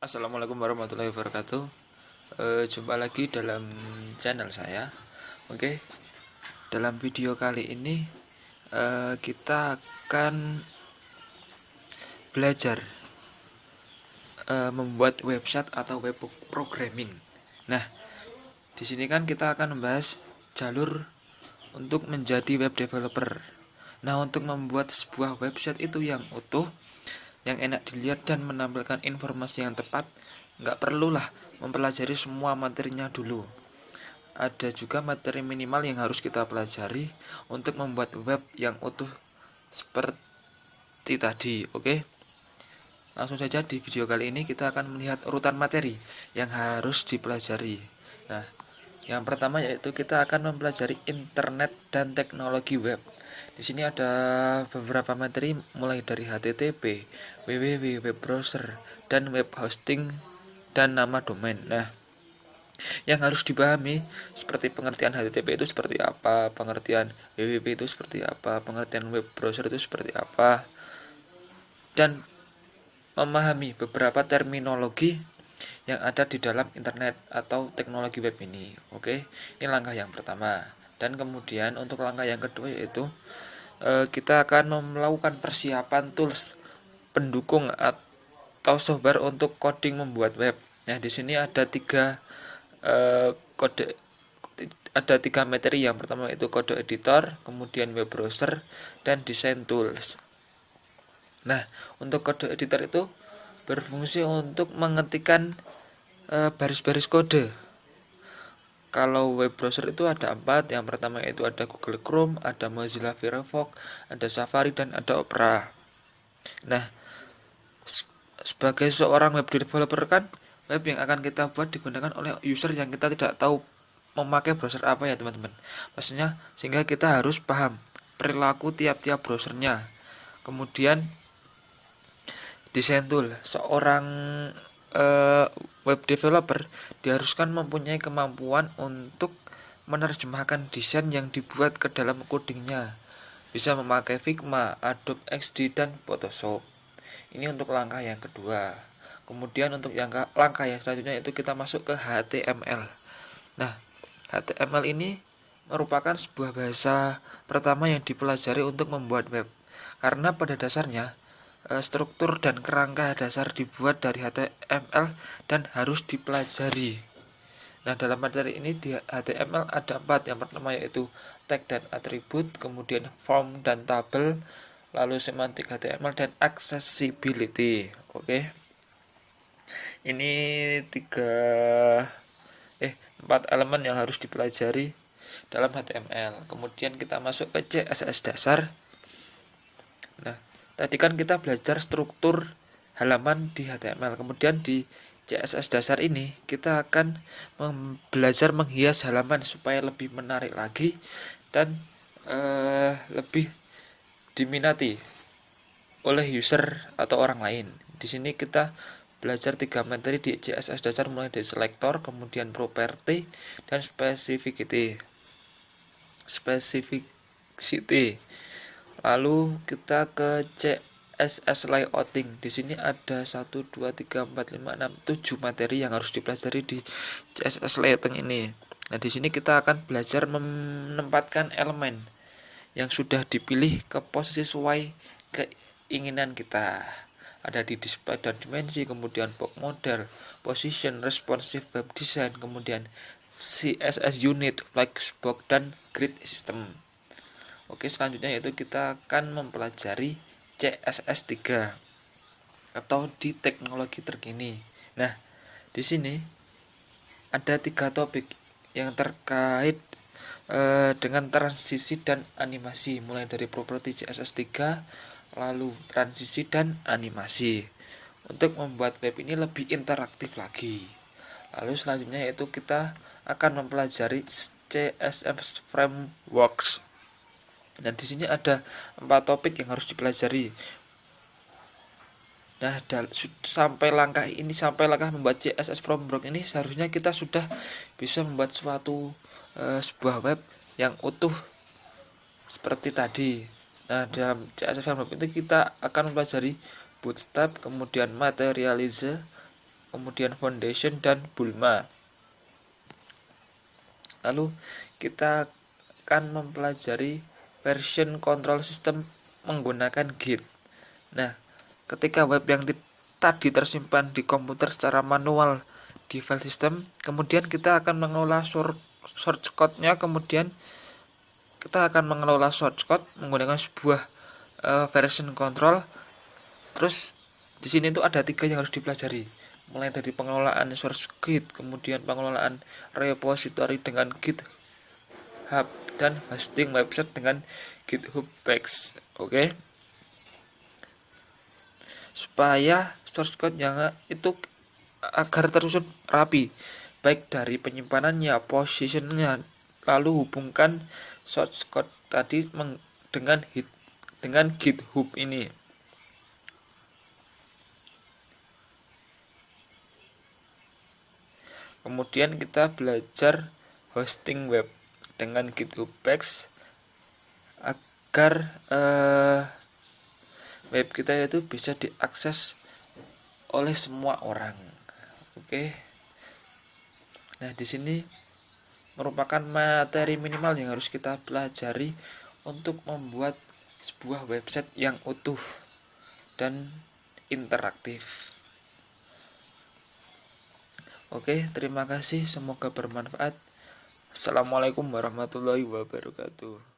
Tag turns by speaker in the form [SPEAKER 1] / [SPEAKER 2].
[SPEAKER 1] Assalamualaikum warahmatullahi wabarakatuh. Jumpa lagi dalam channel saya. Oke, dalam video kali ini kita akan belajar membuat website atau web programming. Nah, di sini kan kita akan membahas jalur untuk menjadi web developer. Nah, untuk membuat sebuah website itu yang utuh, yang enak dilihat dan menampilkan informasi yang tepat, nggak perlulah mempelajari semua materinya dulu. Ada juga materi minimal yang harus kita pelajari untuk membuat web yang utuh seperti tadi. Oke, langsung saja di video kali ini kita akan melihat urutan materi yang harus dipelajari. Nah, yang pertama yaitu kita akan mempelajari internet dan teknologi web. Di sini ada beberapa materi mulai dari HTTP, www, web browser, dan web hosting dan nama domain. Nah, yang harus dipahami seperti pengertian HTTP itu seperti apa, pengertian www itu seperti apa, pengertian web browser itu seperti apa, dan memahami beberapa terminologi yang ada di dalam internet atau teknologi web ini. Oke, ini langkah yang pertama. Dan kemudian untuk langkah yang kedua yaitu kita akan melakukan persiapan tools pendukung atau software untuk coding membuat web. Nah, di sini ada kode ada tiga materi. Yang pertama itu kode editor, kemudian web browser, dan design tools. Nah, untuk kode editor itu berfungsi untuk mengetikkan baris-baris kode. Kalau web browser itu ada 4. Yang pertama itu ada Google Chrome, ada Mozilla Firefox, ada Safari, dan ada Opera. Nah, sebagai seorang web developer kan, web yang akan kita buat digunakan oleh user yang kita tidak tahu memakai browser apa ya teman-teman. Maksudnya sehingga kita harus paham perilaku tiap-tiap browsernya. Kemudian desain tool. Seorang web developer diharuskan mempunyai kemampuan untuk menerjemahkan desain yang dibuat ke dalam codingnya. Bisa memakai Figma, Adobe XD, dan Photoshop. Ini untuk langkah yang kedua. Kemudian untuk langkah yang selanjutnya itu kita masuk ke HTML. Nah, HTML ini merupakan sebuah bahasa pertama yang dipelajari untuk membuat web. Karena pada dasarnya struktur dan kerangka dasar dibuat dari HTML dan harus dipelajari. Nah, dalam materi ini di HTML ada 4. Yang pertama yaitu tag dan atribut, kemudian form dan tabel, lalu semantik HTML, dan accessibility. Oke. Ini 4 elemen yang harus dipelajari dalam HTML. Kemudian kita masuk ke CSS dasar. Nah, tadi kan kita belajar struktur halaman di HTML. Kemudian di CSS dasar ini kita akan belajar menghias halaman supaya lebih menarik lagi dan lebih diminati oleh user atau orang lain. Di sini kita belajar 3 materi di CSS dasar mulai dari selector, kemudian property, dan specificity. Lalu kita ke CSS layouting. Di sini ada 1 2 3 4 5 6 7 materi yang harus dipelajari di CSS layouting ini. Nah, di sini kita akan belajar menempatkan elemen yang sudah dipilih ke posisi sesuai keinginan kita. Ada di display dan dimensi, kemudian box model, position, responsive web design, kemudian CSS unit, flexbox, dan grid system. Oke, selanjutnya yaitu kita akan mempelajari CSS 3 atau di teknologi terkini. Nah, di sini ada 3 topik yang terkait dengan transisi dan animasi, mulai dari properti CSS 3, lalu transisi dan animasi, untuk membuat web ini lebih interaktif lagi. Lalu selanjutnya yaitu kita akan mempelajari CSS frameworks. Dan di sini ada 4 topik yang harus dipelajari. Nah, sampai langkah membuat CSS framework ini seharusnya kita sudah bisa membuat sebuah web yang utuh seperti tadi. Nah, dalam CSS framework itu kita akan mempelajari bootstrap, kemudian materialize, kemudian foundation dan Bulma. Lalu kita akan mempelajari version control system menggunakan Git. Nah, ketika web yang tadi tersimpan di komputer secara manual di file system, kemudian kita akan mengelola source code-nya, kemudian kita akan mengelola source code menggunakan sebuah version control. Terus di sini tuh ada 3 yang harus dipelajari, mulai dari pengelolaan source Git, kemudian pengelolaan repository dengan GitHub, dan hosting website dengan GitHub Pages. Oke. Supaya source code yang itu agar tersusun rapi, baik dari penyimpanannya, positionnya, lalu hubungkan source code tadi dengan GitHub ini. Kemudian kita belajar hosting web dengan GitHub Pages agar web kita itu bisa diakses oleh semua orang. Oke. Nah, di sini merupakan materi minimal yang harus kita pelajari untuk membuat sebuah website yang utuh dan interaktif. Oke, terima kasih, semoga bermanfaat. Assalamualaikum warahmatullahi wabarakatuh.